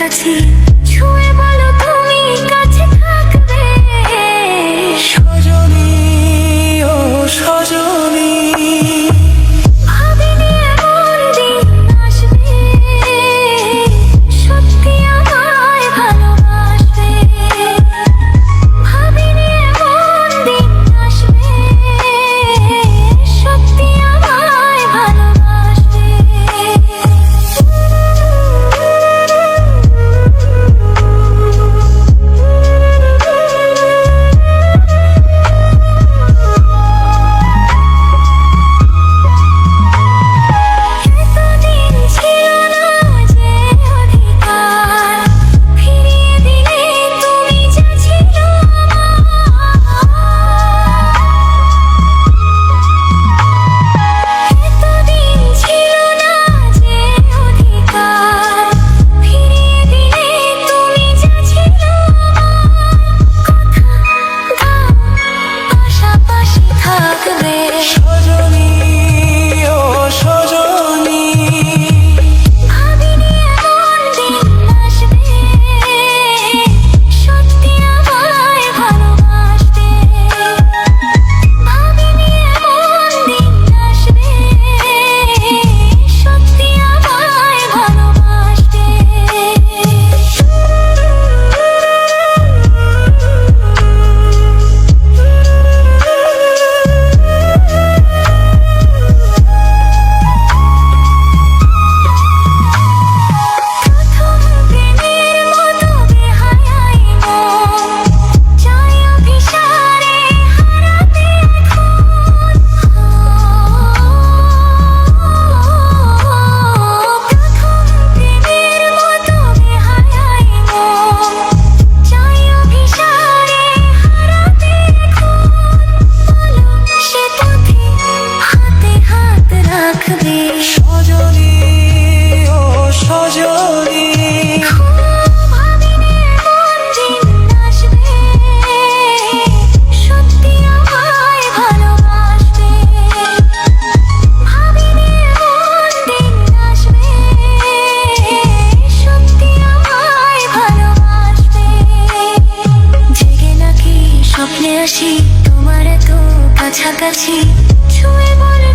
কাছাকাছি, ছুঁয়ে বলো তুমি কাছে থাকবে। সজনী ও সজনী, ভাবিনি এমন দিন আসবে, সত্যি আমায় ভালোবাসবে। ভাবিনি এমন দিন আসবে, সত্যি আমায় ভালোবাসবে। এতদিন ছিল না যে অধিকার, ফিরিয়ে দিলে তুমি যা ছিল আমার। এতদিন ছিল না যে অধিকার, ফিরিয়ে দিলে তুমি যা ছিল আমার। কথা দাও পাশাপাশি থাকবে। সজনী ও সজনী, ভাবিনি এমন দিন আসবে, সত্যি আমায় ভালোবাসবে। ভাবিনি এমন দিন আসবে, সত্যি আমায় ভালোবাসবে। প্রথম প্রেমের মতো বেহায়াই মন, চাই অভিসারে হারাতে এখন। প্রথম প্রেমের মতো বেহায়াই মন, চাই অভিসারে হারাতে এখন। বলো সে পথে হাতে হাত রাখবে। সজনী ও সজনী, ভাবিনি এমন দিন আসবে, সত্যি আমায় ভালোবাসবে। ভাবিনি এমন দিন আসবে, সত্যি আমায় ভালোবাসবে। জেগে নাকি স্বপ্নে আসি তোমার এত কাছাকাছি, ছুঁয়ে বলো